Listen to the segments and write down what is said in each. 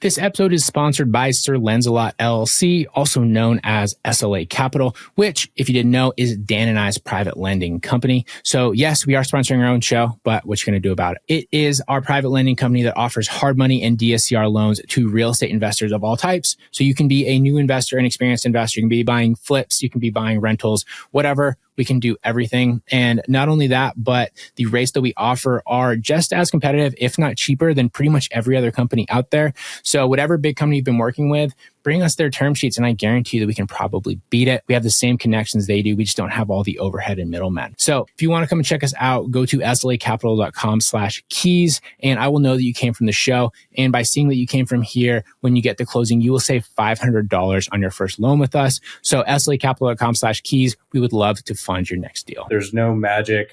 This episode is sponsored by Sir Lancelot LLC, also known as SLA Capital, which, if you didn't know, is Dan and I's private lending company. So yes, we are sponsoring our own show, but what you're going to do about it? It is our private lending company that offers hard money and DSCR loans to real estate investors of all types. So you can be a new investor, an experienced investor. You can be buying flips. You can be buying rentals, whatever. We can do everything. And not only that, but the rates that we offer are just as competitive, if not cheaper, than pretty much every other company out there. So whatever big company you've been working with, bring us their term sheets and I guarantee you that we can probably beat it. We have the same connections they do. We just don't have all the overhead and middlemen. So if you want to come and check us out, go to slacapital.com/keys and I will know that you came from the show. And by seeing that you came from here, when you get to closing, you will save $500 on your first loan with us. So slacapital.com/keys, we would love to fund your next deal. There's no magic,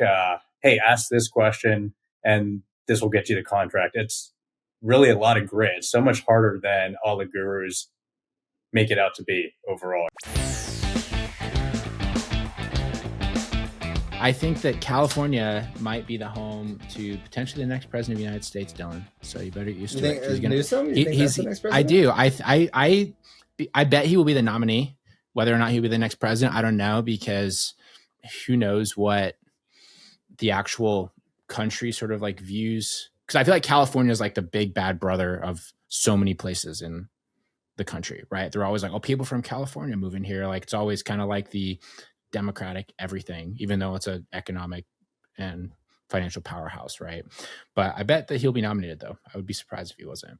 hey, ask this question and this will get you the contract. It's really a lot of grit. It's so much harder than all the gurus make it out to be overall. I think that California might be the home to potentially the next president of the United States, Dylan. So you better get used to it. Newsom? You think that's the next president? I do. I bet he will be the nominee. Whether or not he'll be the next president, I don't know, because who knows what the actual country sort of like views. Because I feel like California is like the big bad brother of so many places in the country, right? They're always like, oh, people from California moving here. Like it's always kind of like the Democratic everything, even though it's an economic and financial powerhouse, right? But I bet that he'll be nominated, though. I would be surprised if he wasn't.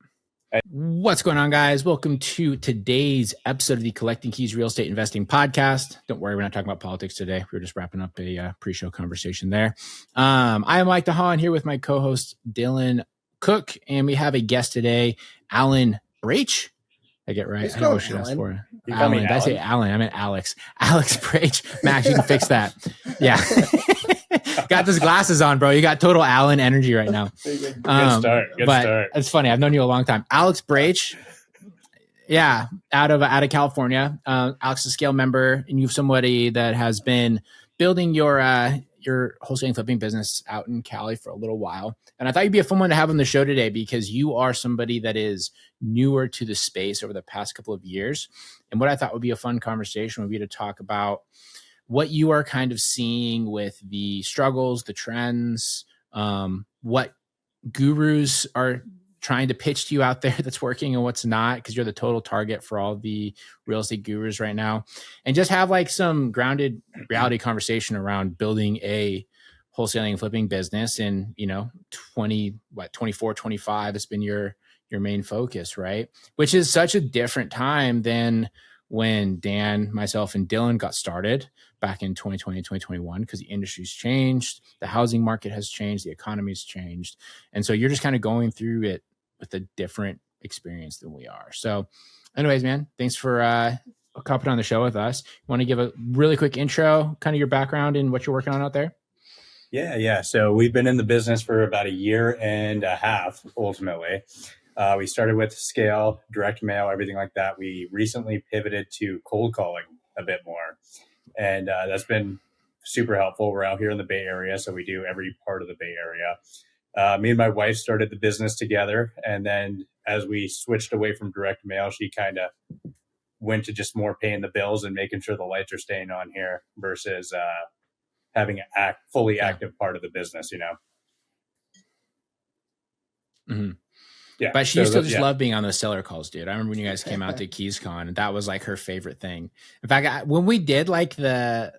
What's going on, guys? Welcome to today's episode of the Collecting Keys Real Estate Investing Podcast. Don't worry, we're not talking about politics today. We're just wrapping up a pre-show conversation there. I am Mike DeHaan here with my co-host Dylan Cook, and we have a guest today, Alan Braich. I get right. I know what she asked for. Alan. Did I say Alan? I meant Alex. Alex Braich. Max, you can fix that. Yeah. Got those glasses on, bro. You got total Alan energy right now. Good start. It's funny. I've known you a long time. Alex Braich. Yeah. Out of California. Alex is a scale member, and you've somebody that has been building your wholesaling flipping business out in Cali for a little while. And I thought you'd be a fun one to have on the show today because you are somebody that is newer to the space over the past couple of years. And what I thought would be a fun conversation would be to talk about what you are kind of seeing with the struggles, the trends, what gurus are trying to pitch to you out there that's working and what's not, because you're the total target for all the real estate gurus right now. And just have like some grounded reality conversation around building a wholesaling and flipping business in, 24, 25 has been your main focus, right? Which is such a different time than when Dan, myself, and Dylan got started back in 2020, 2021, because the industry's changed, the housing market has changed, the economy's changed. And so you're just kind of going through it with a different experience than we are. So anyways, man, thanks for coming on the show with us. You want to give a really quick intro, kind of your background and what you're working on out there? Yeah. So we've been in the business for about a year and a half, ultimately. We started with scale, direct mail, everything like that. We recently pivoted to cold calling a bit more. And that's been super helpful. We're out here in the Bay Area, so we do every part of the Bay Area. Me and my wife started the business together. And then as we switched away from direct mail, she kind of went to just more paying the bills and making sure the lights are staying on here versus having an fully active part of the business, Mm-hmm. Yeah, but she used to just love being on those seller calls, dude. I remember when you guys came out to KeysCon, that was like her favorite thing. In fact, when we did like the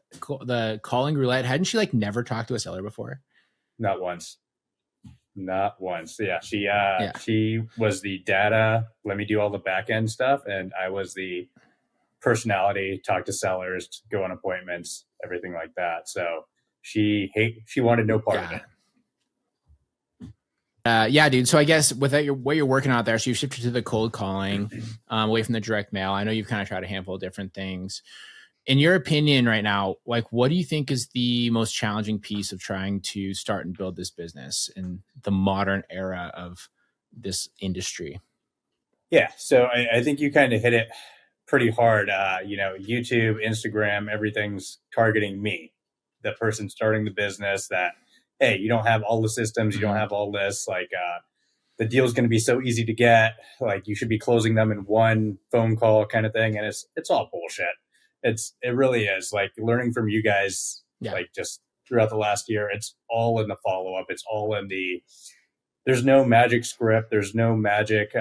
calling roulette, hadn't she like never talked to a seller before? Not once. Yeah, she was the data. Let me do all the back end stuff, and I was the personality. Talk to sellers, go on appointments, everything like that. So she wanted no part of it. Yeah, dude. So I guess with what you're working out there, so you've shifted to the cold calling, away from the direct mail. I know you've kind of tried a handful of different things. In your opinion right now, like what do you think is the most challenging piece of trying to start and build this business in the modern era of this industry? Yeah. So I think you kind of hit it pretty hard. YouTube, Instagram, everything's targeting me, the person starting the business that, hey, you don't have all the systems, you don't have all this, like the deal is going to be so easy to get. Like you should be closing them in one phone call kind of thing. And it's all bullshit. It really is. Like learning from you guys, Yeah. like just throughout the last year, it's all in the follow-up. It's all in there's no magic script. There's no magic,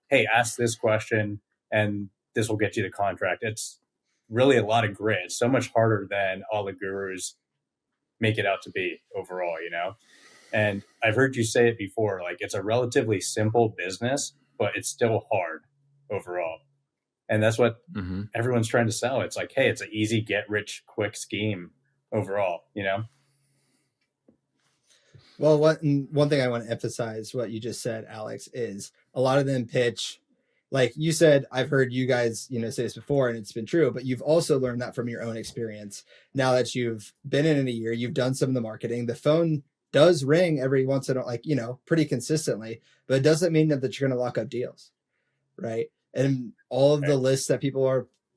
hey, ask this question and this will get you the contract. It's really a lot of grit. It's so much harder than all the gurus make it out to be overall, you know? And I've heard you say it before, like it's a relatively simple business, but it's still hard overall. And that's what everyone's trying to sell. It's like, hey, it's an easy get rich quick scheme overall, you know? Well, one thing I want to emphasize what you just said, Alex, is a lot of them pitch, like you said, I've heard you guys, say this before and it's been true, but you've also learned that from your own experience. Now that you've been in a year, you've done some of the marketing, the phone does ring every once in a while, pretty consistently, but it doesn't mean that you're going to lock up deals. Right. And all of the lists that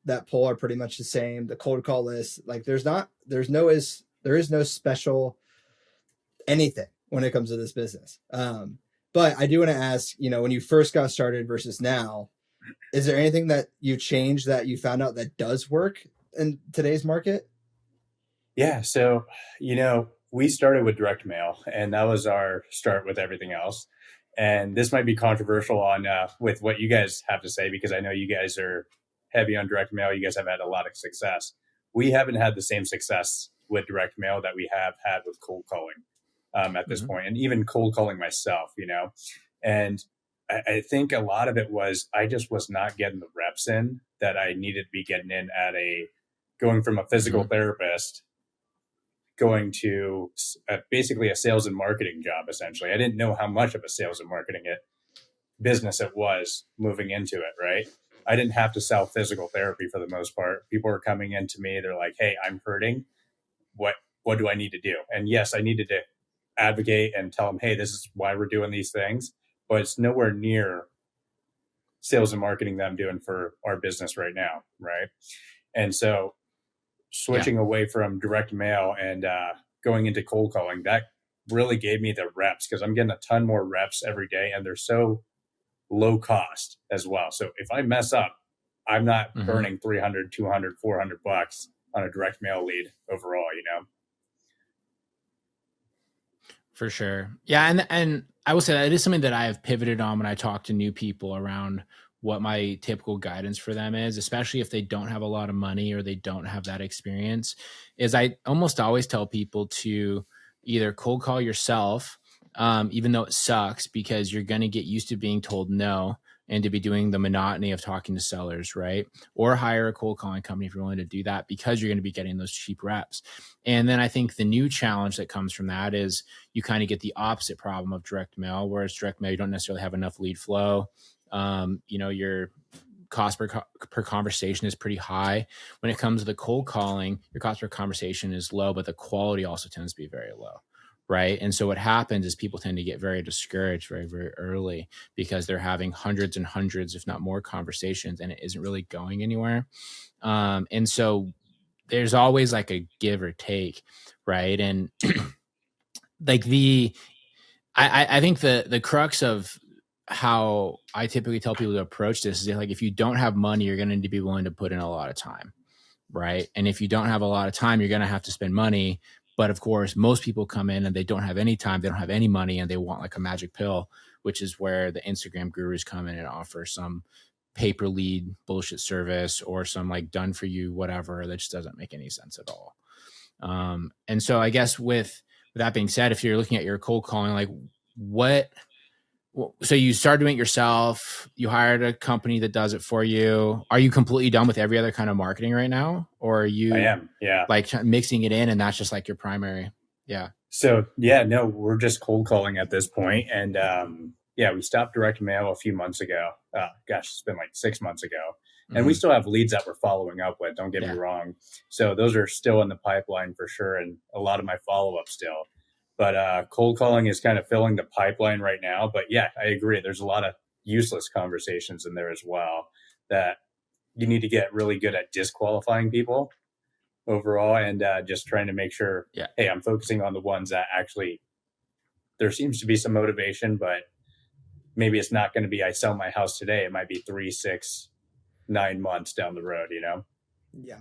that pull are pretty much the same. The cold call list, like there is no special anything when it comes to this business. But I do want to ask, when you first got started versus now, is there anything that you changed that you found out that does work in today's market? Yeah. So, we started with direct mail and that was our start with everything else. And this might be controversial on with what you guys have to say, because I know you guys are heavy on direct mail. You guys have had a lot of success. We haven't had the same success with direct mail that we have had with cold calling at this point, and even cold calling myself, And I think a lot of it was I just was not getting the reps in that I needed to be getting in going from a physical therapist going to basically a sales and marketing job. Essentially, I didn't know how much of a sales and marketing business it was moving into it. Right. I didn't have to sell physical therapy for the most part. People were coming into me. They're like, hey, I'm hurting. What do I need to do? And yes, I needed to advocate and tell them, hey, this is why we're doing these things, but it's nowhere near sales and marketing that I'm doing for our business right now. Right. And so switching away from direct mail and going into cold calling, that really gave me the reps, because I'm getting a ton more reps every day and they're so low cost as well. So if I mess up, I'm not burning 300, 200, 400 bucks on a direct mail lead overall, For sure. Yeah. And I will say that it is something that I have pivoted on when I talk to new people around what my typical guidance for them is, especially if they don't have a lot of money or they don't have that experience, is I almost always tell people to either cold call yourself, even though it sucks, because you're going to get used to being told no and to be doing the monotony of talking to sellers, right? Or hire a cold calling company if you're willing to do that, because you're going to be getting those cheap reps. And then I think the new challenge that comes from that is you kind of get the opposite problem of direct mail, whereas direct mail, you don't necessarily have enough lead flow. Your cost per conversation is pretty high. When it comes to the cold calling, your cost per conversation is low, but the quality also tends to be very low. Right. And so what happens is people tend to get very discouraged very, very early, because they're having hundreds and hundreds, if not more, conversations, and it isn't really going anywhere. And so there's always like a give or take. Right. And like I think the crux of how I typically tell people to approach this is like, if you don't have money, you're going to need to be willing to put in a lot of time. Right. And if you don't have a lot of time, you're going to have to spend money. But of course, most people come in and they don't have any time, they don't have any money, and they want like a magic pill, which is where the Instagram gurus come in and offer some pay-per lead bullshit service or some like done for you, whatever, that just doesn't make any sense at all. And so I guess with that being said, if you're looking at your cold calling, like so you started doing it yourself, you hired a company that does it for you. Are you completely done with every other kind of marketing right now? Or are you I am, like mixing it in and that's just like your primary? Yeah. So no, we're just cold calling at this point. And we stopped direct mail a few months ago. It's been like 6 months ago. And we still have leads that we're following up with, don't get me wrong. So those are still in the pipeline for sure. And a lot of my follow-up still. But cold calling is kind of filling the pipeline right now. But yeah, I agree. There's a lot of useless conversations in there as well that you need to get really good at disqualifying people overall, and just trying to make sure, hey, I'm focusing on the ones that actually there seems to be some motivation, but maybe it's not going to be I sell my house today. It might be 3, 6, 9 months down the road, Yeah.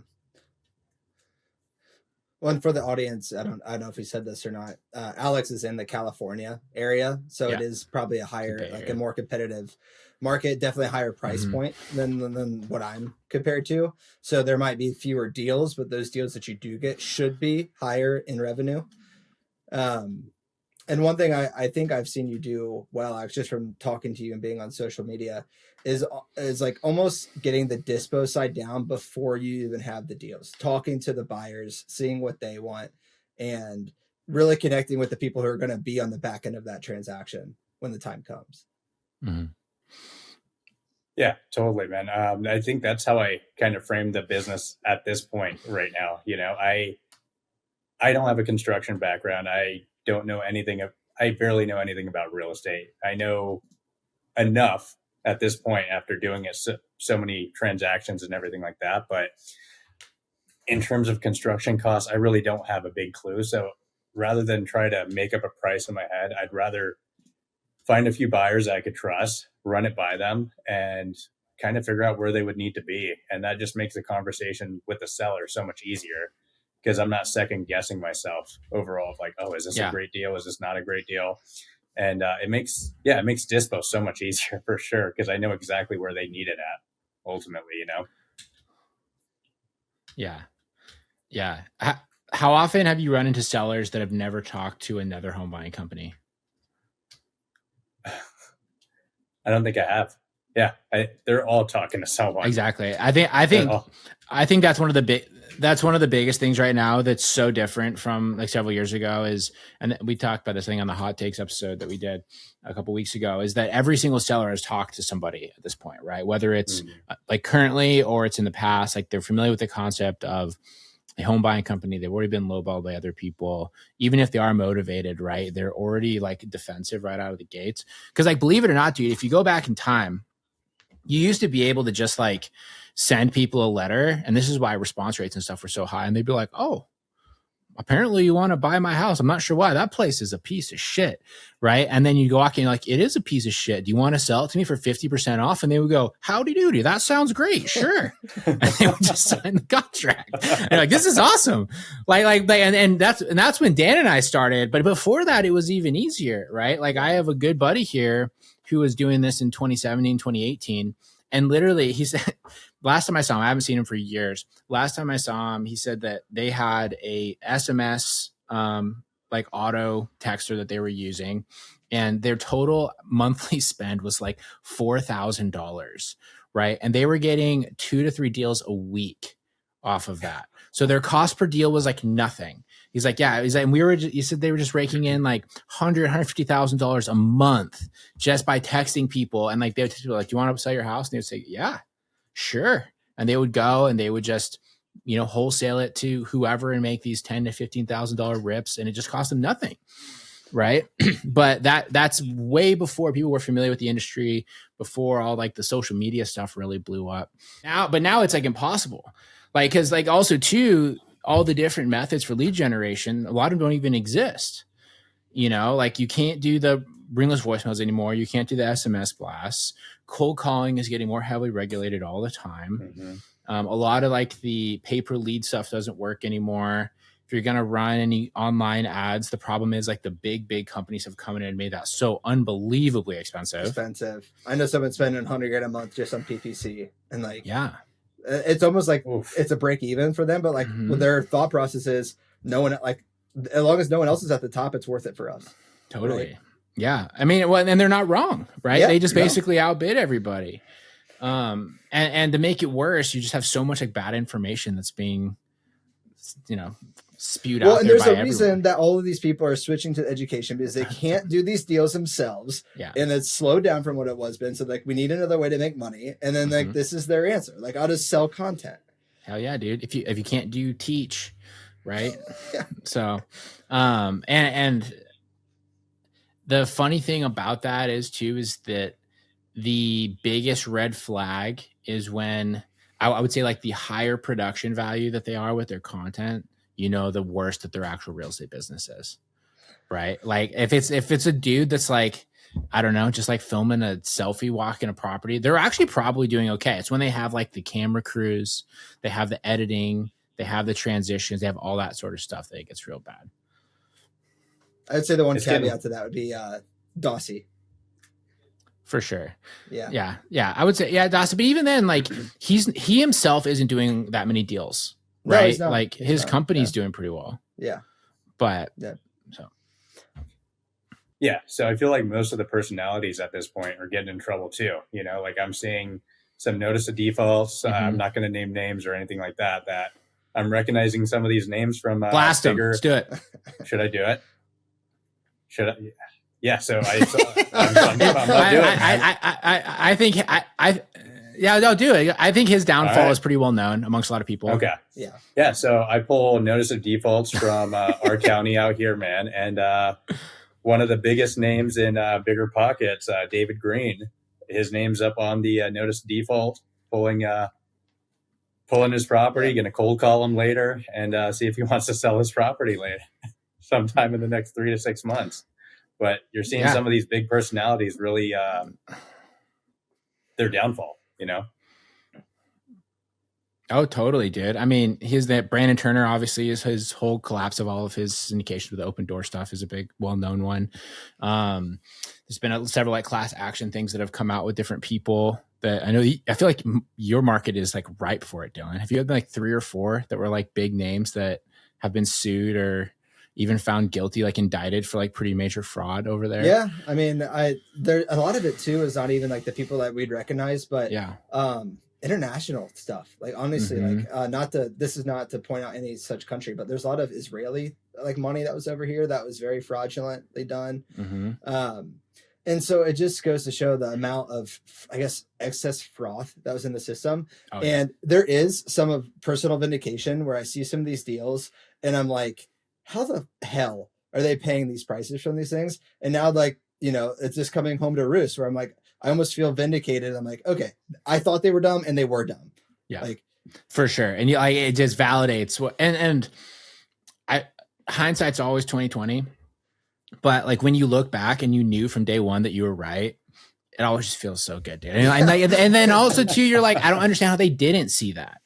Well, and for the audience, I don't know if he said this or not. Alex is in the California area, so it is probably a higher, like a more competitive market, definitely a higher price point than what I'm compared to. So there might be fewer deals, but those deals that you do get should be higher in revenue. And one thing I think I've seen you do well, Alex, just from talking to you and being on social media, is like almost getting the dispo side down before you even have the deals, talking to the buyers, seeing what they want, and really connecting with the people who are going to be on the back end of that transaction when the time comes. Mm-hmm. Yeah, totally, man. I think that's how I kind of frame the business at this point right now. I don't have a construction background. I don't know anything. I barely know anything about real estate. I know enough at this point after doing it so many transactions and everything like that. But in terms of construction costs, I really don't have a big clue. So rather than try to make up a price in my head, I'd rather find a few buyers I could trust, run it by them, and kind of figure out where they would need to be. And that just makes the conversation with the seller so much easier, because I'm not second guessing myself overall of like, oh, is this a great deal? Is this not a great deal? And it makes dispo so much easier for sure, because I know exactly where they need it at ultimately, Yeah. How often have you run into sellers that have never talked to another home buying company? I don't think I have. Yeah, they're all talking to someone. Exactly. I think that's one of the biggest things right now that's so different from like several years ago is, and we talked about this thing on the hot takes episode that we did a couple weeks ago, is that every single seller has talked to somebody at this point, right? Whether it's like currently or it's in the past, like they're familiar with the concept of a home buying company. They've already been lowballed by other people. Even if they are motivated, right? They're already like defensive right out of the gates. Cause like, believe it or not, dude, if you go back in time, you used to be able to just like send people a letter. And this is why response rates and stuff were so high. And they'd be like, oh, apparently you want to buy my house. I'm not sure why. That place is a piece of shit. Right. And then you go walk in like, it is a piece of shit. Do you want to sell it to me for 50% off? And they would go, howdy doody. That sounds great. Sure. And they would just sign the contract. And like, this is awesome. And that's when Dan and I started. But before that, it was even easier. Right. Like I have a good buddy here who was doing this in 2017, 2018. And literally he said, last time I saw him, I haven't seen him for years. Last time I saw him, he said that they had a SMS, like auto texter that they were using, and their total monthly spend was like $4,000, right? And they were getting 2 to 3 deals a week off of that. So their cost per deal was like nothing. He's like, yeah. He's like, and he said they were just raking in like $150,000 a month just by texting people. And like, they would like, do you want to sell your house? And they would say, yeah, sure. And they would go and they would just, wholesale it to whoever and make these $10,000 to $15,000 rips. And it just cost them nothing. Right. But that's way before people were familiar with the industry, before all like the social media stuff really blew up. Now it's like impossible. Like, cause like also too, all the different methods for lead generation, a lot of them don't even exist. Like you can't do the ringless voicemails anymore. You can't do the SMS blasts. Cold calling is getting more heavily regulated all the time. A lot of like the pay-per-lead stuff doesn't work anymore. If you're going to run any online ads, the problem is like the big companies have come in and made that so unbelievably expensive. I know someone spending $100,000 a month just on PPC, and like, yeah, it's almost like it's a break even for them. But like their thought process is, no one, like, as long as no one else is at the top, it's worth it for us. Totally. Right? Yeah. I mean, well, and they're not wrong, right? Yeah, they just basically outbid everybody. And to make it worse, you just have so much like bad information that's being, spewed out. Well, and there's a reason that all of these people are switching to education, because they can't do these deals themselves. Yeah. And it's slowed down from what it was been. So like, we need another way to make money. And then like, this is their answer. Like, I'll just sell content. Hell yeah, dude. If you can't teach, right? Yeah. So, and the funny thing about that is that the biggest red flag is when I would say like the higher production value that they are with their content, the worse that their actual real estate business is, right? Like if it's a dude that's like I don't know, just like filming a selfie walk in a property, they're actually probably doing okay. It's when they have like the camera crews, they have the editing, they have the transitions, they have all that sort of stuff that it gets real bad. I would say the one caveat to that would be Dossie. For sure. Yeah. Yeah. I would say, yeah, Dossie. But even then, like he himself isn't doing that many deals, No, right? he's not. Like He's his not. company's doing pretty well. Yeah. But yeah. So I feel like most of the personalities at this point are getting in trouble too. You know, like I'm seeing some notice of defaults. I'm not going to name names or anything like that. That I'm recognizing some of these names from blast them. Let's do it. Should I do it? Should I? Yeah. So I'm not doing it. I think yeah, no, do it. I think his downfall is pretty well known amongst a lot of people. Okay. Yeah. Yeah. So I pull notice of defaults from our county out here, man. And one of the biggest names in Bigger Pockets, David Green, his name's up on the notice of default, pulling his property, going to cold call him later and see if he wants to sell his property later sometime in the next 3 to 6 months. But you're seeing some of these big personalities really their downfall, you know? Oh, totally, dude. I mean, Brandon Turner obviously is his whole collapse of all of his syndication with the open door stuff is a big, well-known one. There's been several like class action things that have come out with different people that I know. I feel like your market is like ripe for it, Dylan. Have you had like 3 or 4 that were like big names that have been sued or even found guilty, like indicted for like pretty major fraud over there? Yeah. I mean, there a lot of it too is not even like the people that we'd recognize, but international stuff. Like honestly, this is not to point out any such country, but there's a lot of Israeli like money that was over here that was very fraudulently done. And so it just goes to show the amount of, I guess, excess froth that was in the system. And there is some of personal vindication where I see some of these deals and I'm like, how the hell are they paying these prices from these things? And now like, you know, it's just coming home to roost where I'm like, I almost feel vindicated. I'm like, okay, I thought they were dumb and they were dumb. Yeah, like for sure. And it just validates what, and hindsight's always 2020, but like when you look back and you knew from day one that you were right, it always just feels so good, dude. And then also too, you're like, I don't understand how they didn't see that.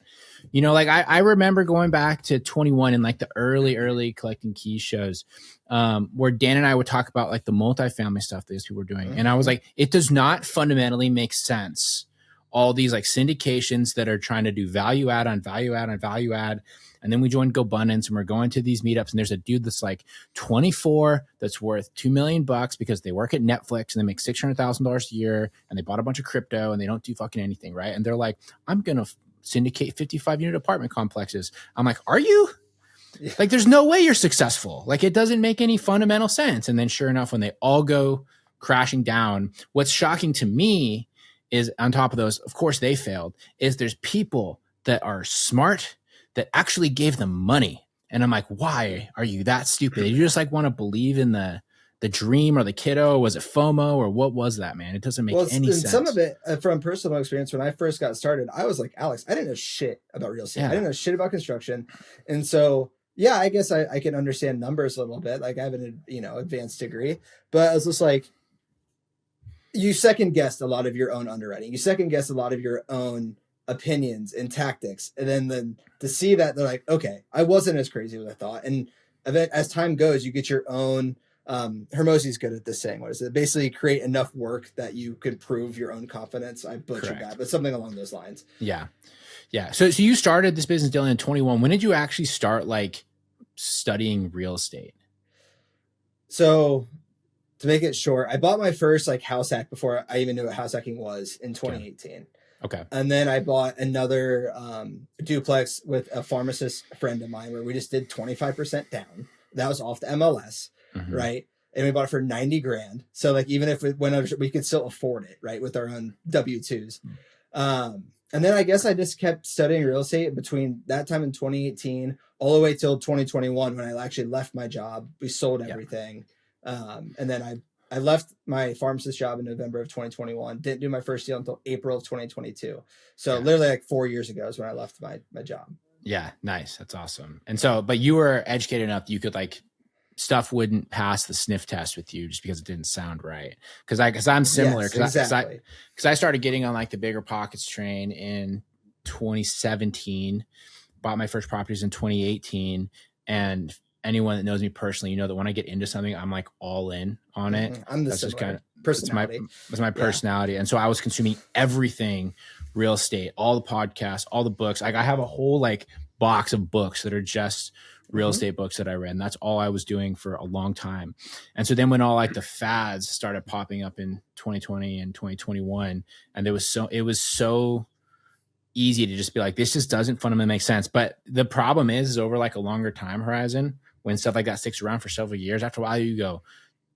You know, like I remember going back to 21 and like the early collecting keys shows where Dan and I would talk about like the multifamily stuff that these people were doing. And I was like, it does not fundamentally make sense. All these like syndications that are trying to do value add on value add on value add. And then we joined GoBundance and we're going to these meetups and there's a dude that's like 24 that's worth $2 million because they work at Netflix and they make $600,000 a year and they bought a bunch of crypto and they don't do fucking anything. Right. And they're like, I'm going to syndicate 55 unit apartment complexes. I'm like, are you? Yeah. Like, there's no way you're successful. Like, it doesn't make any fundamental sense. And then sure enough, when they all go crashing down, what's shocking to me is on top of those, of course they failed, is there's people that are smart that actually gave them money. And I'm like, why are you that stupid? You just like want to believe in the dream or the kiddo? Was it FOMO or what was that, man? It doesn't make any sense. Some of it from personal experience, when I first got started, I was like, Alex, I didn't know shit about real estate. I didn't know shit about construction. And so, yeah, I guess I can understand numbers a little bit. Like I have an, advanced degree, but I was just like, you second guessed a lot of your own underwriting. You second guessed a lot of your own opinions and tactics. And then to see that, they're like, okay, I wasn't as crazy as I thought. And as time goes, you get your own, Hermosi's good at this saying. What is it? Basically create enough work that you could prove your own confidence. I butchered that, but something along those lines. Yeah. Yeah. So you started this business, Dylan, in 21. When did you actually start like studying real estate? So to make it short, I bought my first like house hack before I even knew what house hacking was in 2018. Okay. And then I bought another duplex with a pharmacist friend of mine where we just did 25% down. That was off the MLS. Right. And we bought it for 90 grand. So like, even if it went under, we could still afford it, right, with our own W-2s. And then I guess I just kept studying real estate between that time in 2018 all the way till 2021 when I actually left my job. We sold everything. And then I left my pharmacist job in November of 2021. Didn't do my first deal until April of 2022. So literally like 4 years ago is when I left my job. Yeah. Nice. That's awesome. And so, but you were educated enough that you could like stuff wouldn't pass the sniff test with you just because it didn't sound right. Because I'm similar. Yes, Because exactly. I started getting on like the bigger pockets train in 2017. Bought my first properties in 2018, and anyone that knows me personally, you know that when I get into something, I'm like all in on it. I'm the That's just similar kind of personality. it's my personality. And so I was consuming everything real estate, all the podcasts, all the books. Like I have a whole like box of books that are just real estate books that I read. And that's all I was doing for a long time. And so then when all like the fads started popping up in 2020 and 2021, and it was so easy to just be like, this just doesn't fundamentally make sense. But the problem is over like a longer time horizon, when stuff like that sticks around for several years, after a while you go,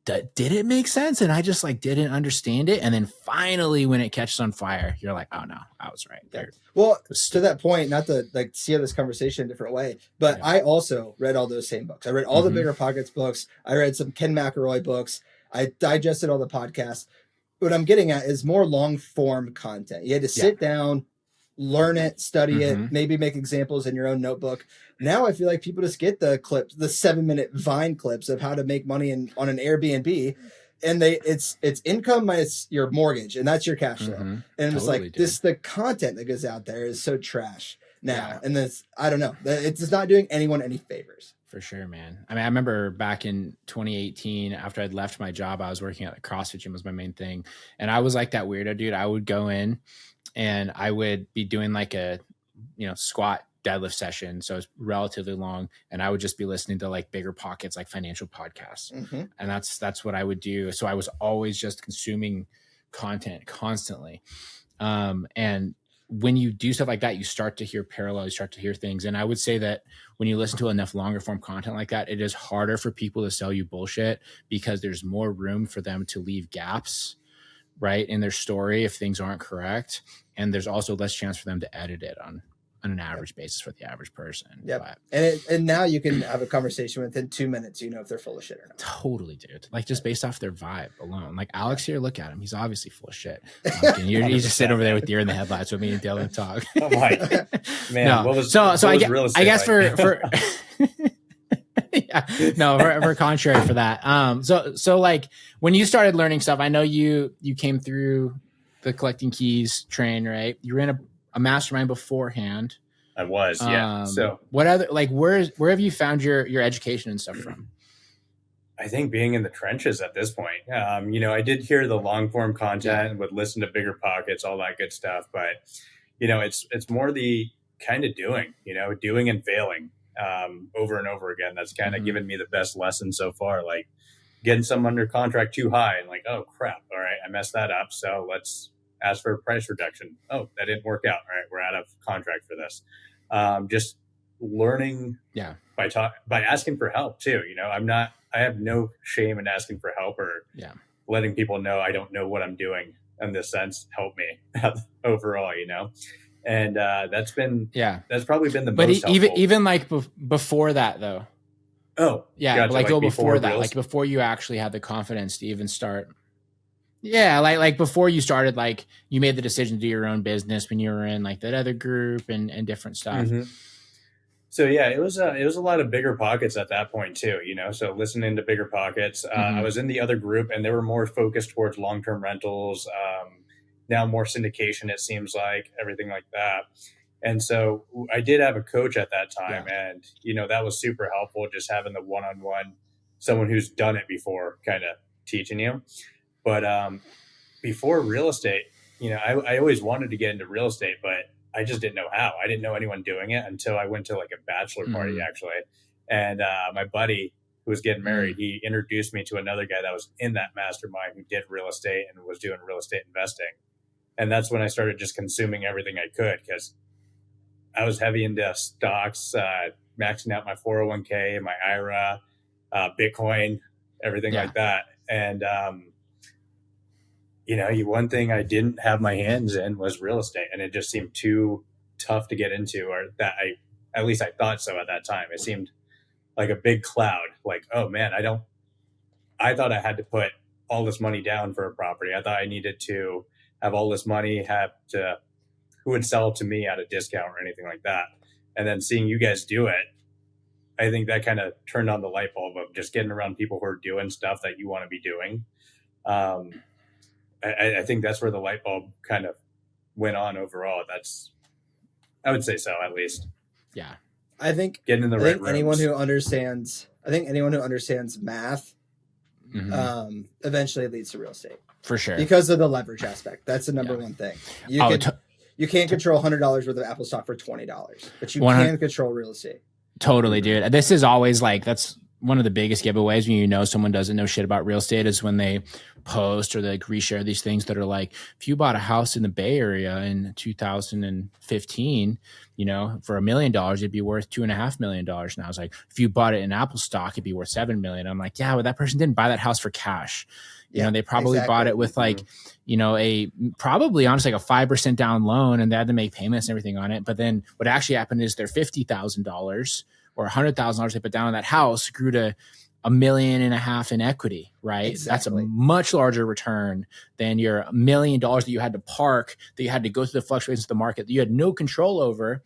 did it make sense? And I just like didn't understand it. And then finally when it catches on fire, you're like, oh no, I was right there. Well, to that point, not to like see this conversation a different way, but I also read all those same books. I read all the Bigger Pockets books. I read some Ken McElroy books. I digested all the podcasts. What I'm getting at is more long form content. You had to sit down, learn it, study it, maybe make examples in your own notebook. Now I feel like people just get the clips, the 7-minute Vine clips of how to make money on an Airbnb, and it's income minus your mortgage, and that's your cash flow. And it's like the content that goes out there is so trash now, and this I don't know, it's just not doing anyone any favors. For sure, man. I mean, I remember back in 2018, after I'd left my job, I was working at the CrossFit gym was my main thing, and I was like that weirdo dude. I would go in and I would be doing like a squat deadlift session, so it's relatively long, and I would just be listening to like Bigger Pockets, like financial podcasts, and that's what I would do. So I was always just consuming content constantly, and when you do stuff like that, you start to hear parallels, you start to hear things. And I would say that when you listen to enough longer form content like that, it is harder for people to sell you bullshit because there's more room for them to leave gaps, right, in their story if things aren't correct. And there's also less chance for them to edit it on an average basis for the average person. Yep. And now you can have a conversation within 2 minutes, if they're full of shit or not. Totally, dude. Like just based off their vibe alone. Like Alex here, look at him. He's obviously full of shit. You just sit over there with deer in the headlights with me and Dylan talk. Oh my man. No. I guess for we're contrary for that. So like when you started learning stuff, I know you came through the collecting keys train, right? You were in a mastermind beforehand. I was, yeah. So what other, like, where have you found your education and stuff from? I think being in the trenches at this point. I did hear the long form content, would listen to Bigger Pockets, all that good stuff. But, it's more the kind of doing and failing over and over again. That's kind of given me the best lesson so far. Like getting some under contract too high and like, oh crap. All right. I messed that up. So let's ask for a price reduction. Oh, that didn't work out. All right. We're out of contract for this. Just learning by asking for help too. I have no shame in asking for help or letting people know I don't know what I'm doing in this sense. Help me overall, and that's probably been the most helpful. Even like before that though. Oh yeah. Gotcha. Like go before that, like before you actually had the confidence to even start. Yeah. Like before you started, like you made the decision to do your own business when you were in like that other group and different stuff. So yeah, it was a lot of Bigger Pockets at that point too, so listening to Bigger Pockets, I was in the other group and they were more focused towards long-term rentals, now more syndication, it seems like, everything like that. And so I did have a coach at that time and, that was super helpful, just having the one-on-one, someone who's done it before kind of teaching you. But before real estate, I always wanted to get into real estate, but I just didn't know how. I didn't know anyone doing it until I went to like a bachelor party actually. And my buddy who was getting married, he introduced me to another guy that was in that mastermind who did real estate and was doing real estate investing. And that's when I started just consuming everything I could because I was heavy into stocks, maxing out my 401k, my IRA, Bitcoin, everything like that. And, one thing I didn't have my hands in was real estate, and it just seemed too tough to get into, or that at least I thought so at that time. It seemed like a big cloud. Like, oh man, I thought I had to put all this money down for a property. I thought I needed to have all this money, who would sell to me at a discount or anything like that. And then seeing you guys do it, I think that kind of turned on the light bulb of just getting around people who are doing stuff that you want to be doing. I think that's where the light bulb kind of went on overall. I would say so, at least. Yeah. I think getting in the right rooms. anyone who understands math, eventually leads to real estate. For sure. Because of the leverage aspect. That's the number one thing. You can't control $100 worth of Apple stock for $20, but you can control real estate. Totally, dude. This is always like, that's one of the biggest giveaways when you know someone doesn't know shit about real estate, is when they post or they like reshare these things that are like, if you bought a house in the Bay Area in 2015, you know, for $1 million, it'd be worth $2.5 million. Now it's like, if you bought it in Apple stock, it'd be worth $7 million. I'm like, yeah, well, that person didn't buy that house for cash. You know, they probably bought it with like, you know, probably honestly like a 5% down loan, and they had to make payments and everything on it. But then what actually happened is their $50,000 or $100,000 they put down on that house grew to $1.5 million in equity, right? Exactly. That's a much larger return than your $1 million that you had to park, that you had to go through the fluctuations of the market that you had no control over.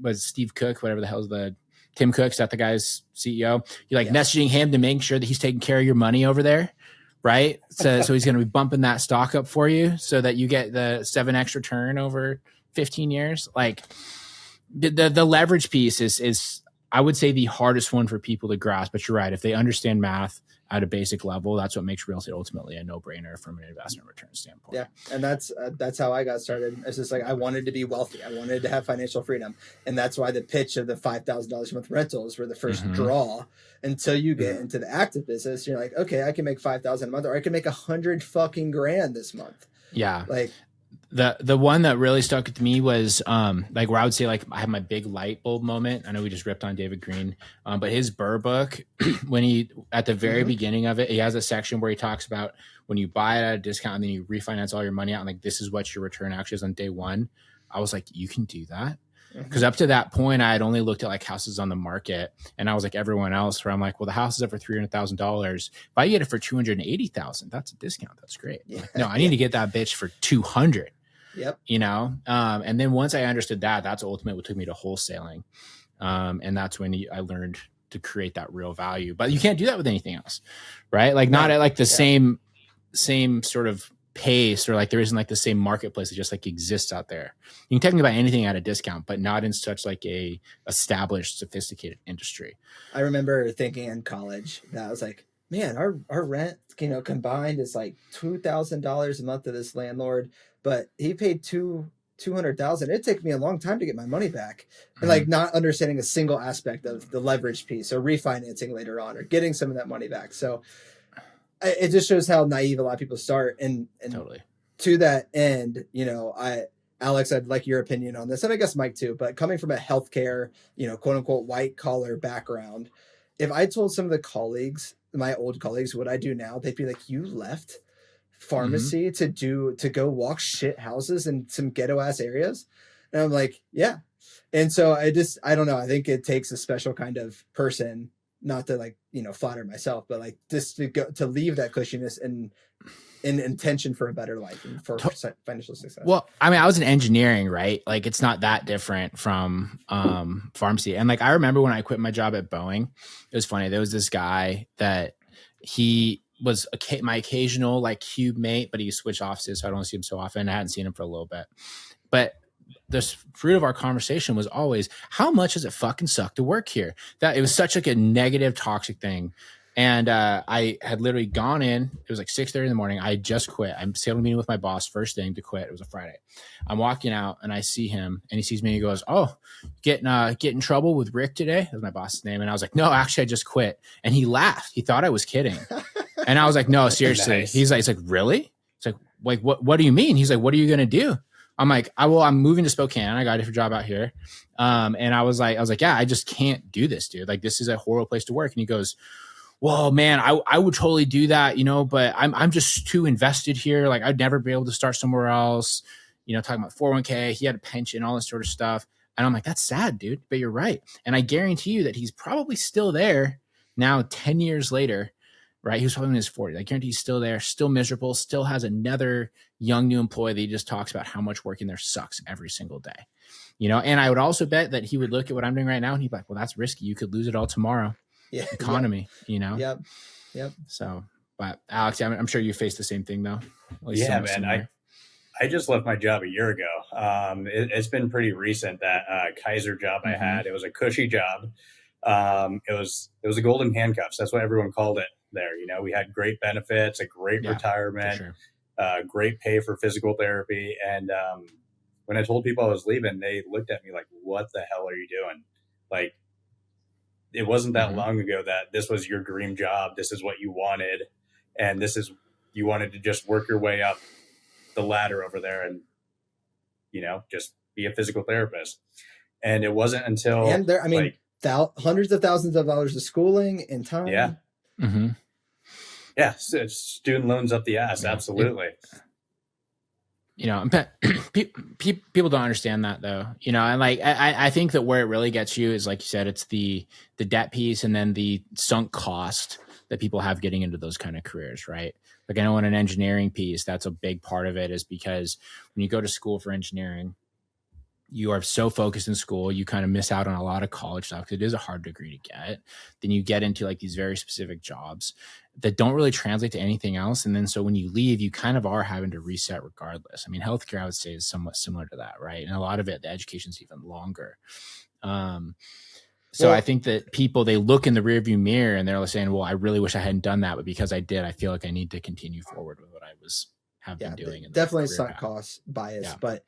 Was Steve Cook, whatever the hell is Tim Cook, is that the guy's CEO? You're like messaging him to make sure that he's taking care of your money over there, right? So he's going to be bumping that stock up for you so that you get the 7x return over 15 years. Like the leverage piece is I would say the hardest one for people to grasp. But you're right. If they understand math at a basic level, that's what makes real estate ultimately a no-brainer from an investment return standpoint. Yeah, and that's how I got started. It's just like, I wanted to be wealthy. I wanted to have financial freedom, and that's why the pitch of the $5,000 a month rentals were the first draw. Until you get into the active business, you're like, okay, I can make $5,000 a month, or I can make $100,000 this month. Yeah, like. The one that really stuck with me was like where I would say like I had my big light bulb moment. I know we just ripped on David Green, but his Burr book, when he at the very beginning of it, he has a section where he talks about when you buy it at a discount and then you refinance all your money out, and like this is what your return actually is on day one. I was like, you can do that. Because up to that point, I had only looked at like houses on the market, and I was like everyone else, where I'm like, well, the house is up for $300,000. If I get it for $280,000, that's a discount. That's great. Like, no, I need to get that bitch for $200,000. Yep. You know, and then once I understood that, that's ultimately what took me to wholesaling, and that's when I learned to create that real value. But you can't do that with anything else, right? Like not at like the same sort of pace, or like there isn't like the same marketplace that just like exists out there. You can technically buy anything at a discount, but not in such like a established, sophisticated industry. I remember thinking in college that I was like, man, our rent, you know, combined is like $2,000 a month to this landlord, but he paid $200,000. It'd take me a long time to get my money back. And like not understanding a single aspect of the leverage piece, or refinancing later on, or getting some of that money back. So it just shows how naive a lot of people start. And totally. To that end, you know, Alex, I'd like your opinion on this, and I guess Mike too, but coming from a healthcare, you know, quote unquote, white collar background, if I told some of the colleagues, my old colleagues, what I do now, they'd be like, you left pharmacy to go walk shit houses in some ghetto ass areas. And I'm like, yeah. And so I don't know. I think it takes a special kind of person, not to like, you know, flatter myself, but like just to leave that cushiness and in intention for a better life and for financial success. Well, I mean, I was in engineering, right? Like it's not that different from pharmacy. And like, I remember when I quit my job at Boeing, it was funny. There was this guy that he was my occasional like cube mate, but he switched offices, so I don't see him so often. I hadn't seen him for a little bit, but the fruit of our conversation was always, how much does it fucking suck to work here? That it was such like a negative, toxic thing. And I had literally gone in. It was like 6:30 in the morning. I had just quit. I'm sailing a meeting with my boss first thing to quit. It was a Friday. I'm walking out and I see him, and he sees me and he goes, "Oh, get in trouble with Rick today?" That was my boss's name. And I was like, "No, actually, I just quit." And he laughed. He thought I was kidding. And I was like, "No, seriously." Nice. He's like, "Really?" It's like, what do you mean? He's like, "What are you gonna do?" I'm like, I'm moving to Spokane. I got a different job out here. And I was like, yeah, I just can't do this, dude. Like, this is a horrible place to work. And he goes, "Whoa, man, I would totally do that, you know, but I'm just too invested here. Like, I'd never be able to start somewhere else." You know, talking about 401k, he had a pension, all this sort of stuff. And I'm like, that's sad, dude, but you're right. And I guarantee you that he's probably still there now, 10 years later, right? He was probably in his 40s. I guarantee he's still there, still miserable, still has another young new employee that he just talks about how much working there sucks every single day. And I would also bet that he would look at what I'm doing right now and he'd be like, well, that's risky. You could lose it all tomorrow. Yeah. Economy, Yep. So, but Alex, I'm sure you faced the same thing though. Yeah, man. I just left my job a year ago. It's been pretty recent, that Kaiser job I had. It was a cushy job. It was a golden handcuffs. That's what everyone called it there. We had great benefits, a great retirement, great pay for physical therapy. And when I told people I was leaving, they looked at me like, what the hell are you doing? Like, it wasn't that long ago that this was your dream job. This is what you wanted. And you wanted to just work your way up the ladder over there and, just be a physical therapist. And it wasn't until, and there, hundreds of thousands of dollars of schooling and time. Yeah. Yeah. Student loans up the ass. Absolutely. People don't understand that though, and I think that where it really gets you is, like you said, it's the debt piece and then the sunk cost that people have getting into those kind of careers, right? Like, I know in an engineering piece, that's a big part of it, is because when you go to school for engineering, you are so focused in school, you kind of miss out on a lot of college stuff because it is a hard degree to get. Then you get into like these very specific jobs that don't really translate to anything else. And then so when you leave, you kind of are having to reset regardless. I mean, healthcare, I would say, is somewhat similar to that, right? And a lot of it, the education's even longer. So I think that people, they look in the rearview mirror and they're saying, well, I really wish I hadn't done that. But because I did, I feel like I need to continue forward with what I have been doing. Definitely sunk cost bias. But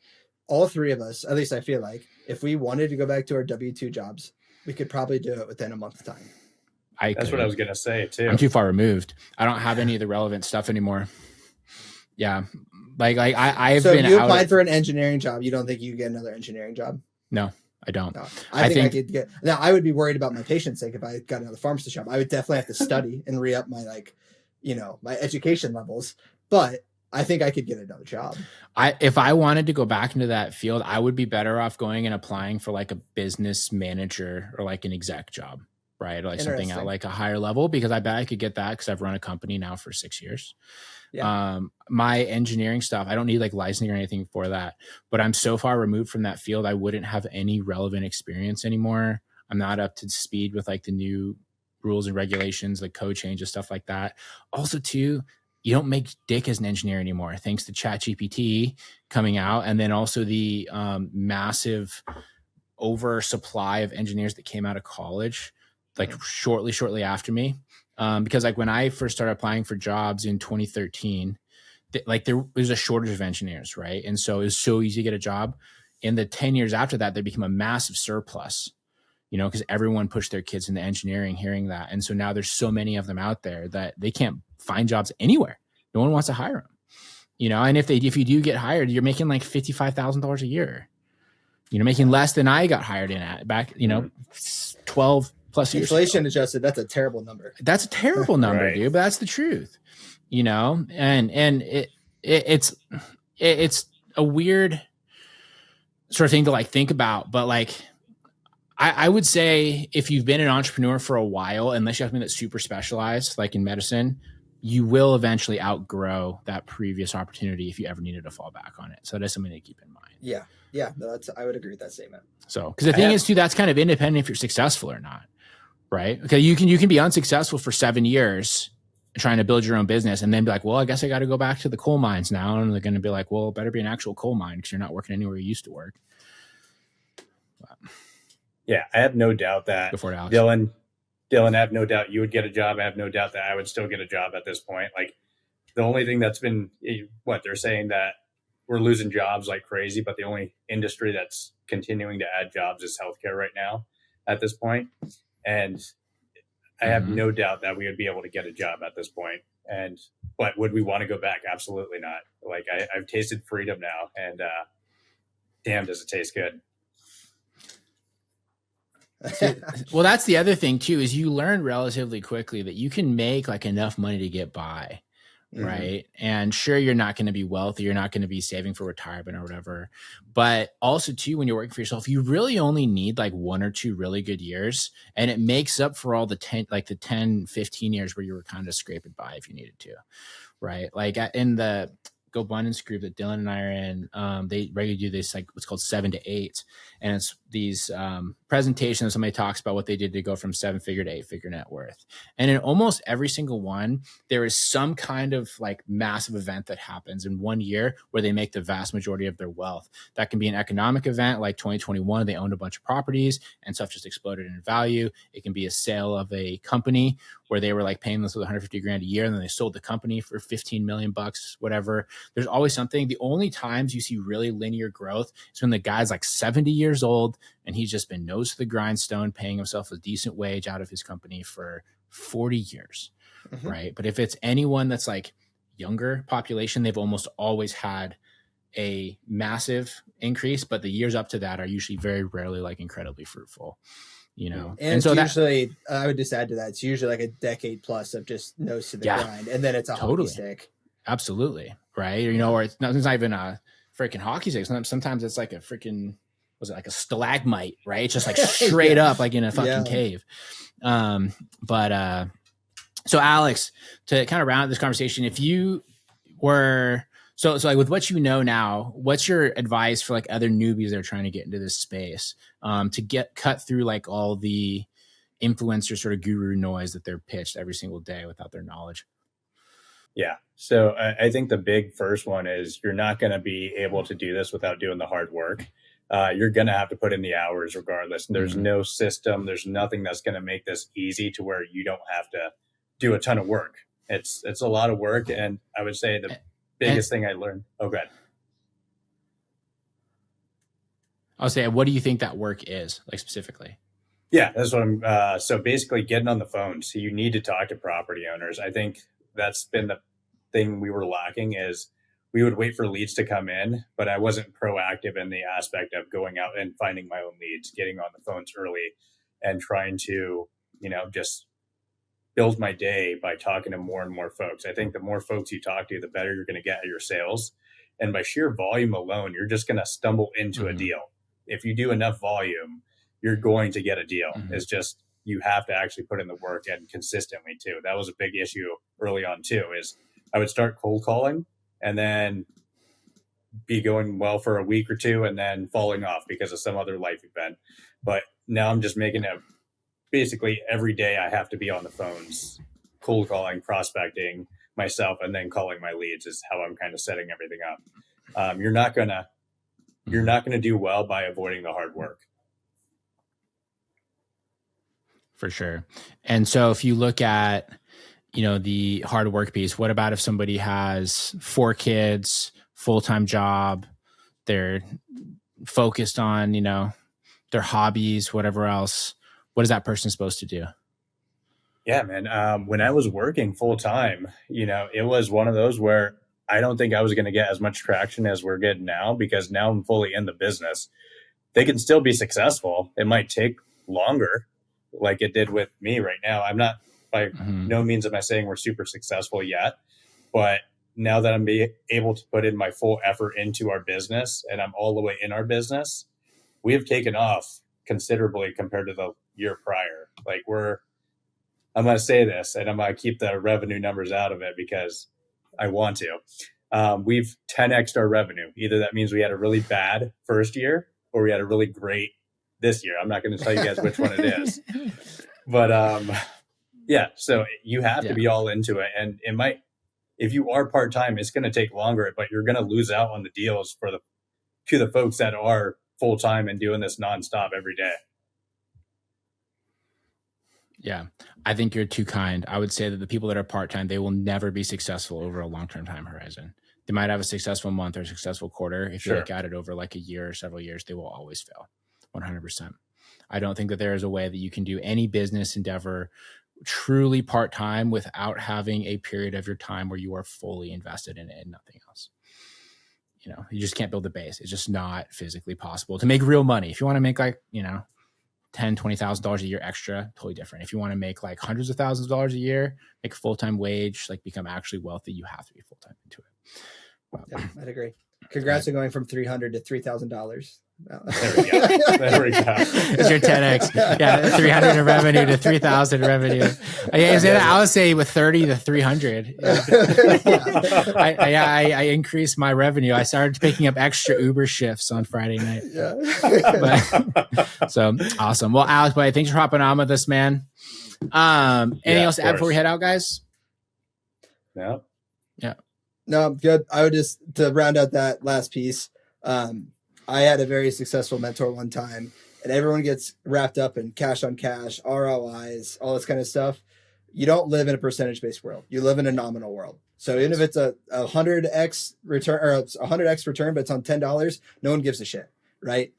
all three of us, at least I feel like, if we wanted to go back to our W-2 jobs, we could probably do it within a month's time. That's what I was going to say too. I'm too far removed. I don't have any of the relevant stuff anymore. Yeah. I've been. So you applied applied for an engineering job. You don't think you get another engineering job? No, I don't. No. I think I could get. Now, I would be worried about my patient's sake if I got another pharmacy job. I would definitely have to study and re-up my my education levels. But I think I could get another job. If I wanted to go back into that field, I would be better off going and applying for like a business manager or like an exec job, right? Or like something at like a higher level, because I bet I could get that because I've run a company now for 6 years. Yeah. My engineering stuff, I don't need like licensing or anything for that, but I'm so far removed from that field, I wouldn't have any relevant experience anymore. I'm not up to speed with like the new rules and regulations, like code changes, stuff like that. Also too, you don't make dick as an engineer anymore, thanks to ChatGPT coming out. And then also the massive oversupply of engineers that came out of college, like shortly after me. Because like when I first started applying for jobs in 2013, there was a shortage of engineers, right? And so it was so easy to get a job. In the 10 years after that, there became a massive surplus, because everyone pushed their kids into engineering, hearing that. And so now there's so many of them out there that they can't find jobs anywhere. No one wants to hire them, and if you do get hired, you're making like $55,000 a year, making less than I got hired in at back, 12 plus years inflation ago. Adjusted. That's a terrible number. That's a terrible number, right, dude, but that's the truth, and it's a weird sort of thing to like think about, but like, I would say if you've been an entrepreneur for a while, unless you have something that's super specialized, like in medicine, you will eventually outgrow that previous opportunity if you ever needed to fall back on it. So that's something to keep in mind. Yeah. Yeah. No, I would agree with that statement. So, because the thing is too, that's kind of independent if you're successful or not, right? Okay. You can be unsuccessful for 7 years trying to build your own business and then be like, well, I guess I got to go back to the coal mines now. And they're going to be like, well, it better be an actual coal mine because you're not working anywhere you used to work. Yeah, I have no doubt that Dylan, I have no doubt you would get a job. I have no doubt that I would still get a job at this point. Like, the only thing that's been they're saying that we're losing jobs like crazy, but the only industry that's continuing to add jobs is healthcare right now at this point. And I have no doubt that we would be able to get a job at this point. But would we want to go back? Absolutely not. Like, I've tasted freedom now, and damn, does it taste good. Well, that's the other thing too, is you learn relatively quickly that you can make like enough money to get by right? And sure, you're not going to be wealthy, you're not going to be saving for retirement or whatever, but also too, when you're working for yourself, you really only need like 1 or 2 really good years, and it makes up for all the 10, 15 years where you were kind of scraping by if you needed to, right? Like in the Go Abundance group that Dylan and I are in, they regularly do this, like what's called 7 to 8. And it's these presentations. Somebody talks about what they did to go from 7-figure to 8-figure net worth. And in almost every single one, there is some kind of like massive event that happens in 1 year where they make the vast majority of their wealth. That can be an economic event like 2021. They owned a bunch of properties and stuff just exploded in value. It can be a sale of a company where they were like paying this with 150 grand a year, and then they sold the company for 15 million bucks, whatever. There's always something. The only times you see really linear growth is when the guy's like 70 years old and he's just been nose to the grindstone, paying himself a decent wage out of his company for 40 years, right? But if it's anyone that's like younger population, they've almost always had a massive increase, but the years up to that are usually very rarely like incredibly fruitful. And so usually I would just add to that, it's usually like a decade plus of just nose to the grind, and then it's a hockey stick. Absolutely, right? Or it's not even a freaking hockey stick. Sometimes it's like a freaking, was it like a stalagmite, right? It's just like straight up like in a fucking cave. So Alex, to kind of round out this conversation, if you were so like with what you know now, what's your advice for like other newbies that are trying to get into this space, to cut through like all the influencer sort of guru noise that they're pitched every single day without their knowledge? Yeah. So I think the big first one is you're not going to be able to do this without doing the hard work. You're going to have to put in the hours regardless. There's no system. There's nothing that's going to make this easy to where you don't have to do a ton of work. It's a lot of work. And I would say the biggest thing I learned. Oh, go ahead. I'll say, what do you think that work is, like specifically? Yeah, that's what I'm. So basically getting on the phone. So you need to talk to property owners. I think that's been the thing we were lacking, is we would wait for leads to come in, but I wasn't proactive in the aspect of going out and finding my own leads, getting on the phones early and trying to, just build my day by talking to more and more folks. I think the more folks you talk to, the better you're going to get at your sales. And by sheer volume alone, you're just going to stumble into a deal. If you do enough volume, you're going to get a deal. It's just, you have to actually put in the work, and consistently too. That was a big issue early on too, is I would start cold calling and then be going well for a week or two and then falling off because of some other life event. But now I'm just making it basically every day I have to be on the phones, cold calling, prospecting myself, and then calling my leads is how I'm kind of setting everything up. You're not going to do well by avoiding the hard work. For sure. And so if you look at, the hard work piece, what about if somebody has 4 kids, full-time job, they're focused on, their hobbies, whatever else? What is that person supposed to do? Yeah, man. When I was working full time, it was one of those where I don't think I was going to get as much traction as we're getting now, because now I'm fully in the business. They can still be successful. It might take longer, like it did with me right now. I'm not, by no means am I saying we're super successful yet, but now that I'm able to put in my full effort into our business, and I'm all the way in our business, we have taken off considerably compared to the year prior. Like I'm going to say this, and I'm going to keep the revenue numbers out of it because I want to. We've 10x'd our revenue. Either that means we had a really bad first year or we had a really great this year. I'm not going to tell you guys which one it is. But yeah, so you have to be all into it. And it might, if you are part-time, it's going to take longer, but you're going to lose out on the deals to the folks that are full-time and doing this nonstop every day. Yeah, I think you're too kind. I would say that the people that are part-time, they will never be successful over a long-term time horizon. They might have a successful month or a successful quarter. If you look at it over like a year or several years, they will always fail 100%. I don't think that there is a way that you can do any business endeavor truly part-time without having a period of your time where you are fully invested in it and nothing else. You just can't build the base. It's just not physically possible to make real money. If you want to make like, $20,000 a year extra, totally different. If you want to make like hundreds of thousands of dollars a year, make a full-time wage, like become actually wealthy, you have to be full-time into it. Wow. Yeah, I'd agree. Congrats on going from $300 to $3,000. There we go. There we go. It's your 10x. Yeah, 300 in revenue to 3,000 in revenue. I would say with 30 to 300. I increased my revenue. I started picking up extra Uber shifts on Friday night. So awesome. Well, Alex, buddy, thanks for hopping on with us, man. Anything else to add before we head out, guys? No. Yeah. No, I'm good. I would just, to round out that last piece, I had a very successful mentor one time, and everyone gets wrapped up in cash on cash, ROIs, all this kind of stuff. You don't live in a percentage-based world. You live in a nominal world. So even if it's a 100x return or a 100x return, but it's on $10, no one gives a shit, right?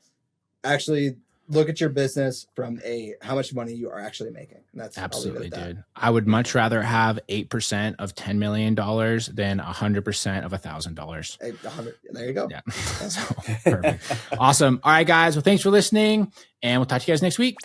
Actually, look at your business from how much money you are actually making. And that's absolutely, dude. I would much rather have 8% of $10 million than 100% of $1,000. There you go. Yeah. So, perfect. Awesome. All right, guys. Well, thanks for listening, and we'll talk to you guys next week.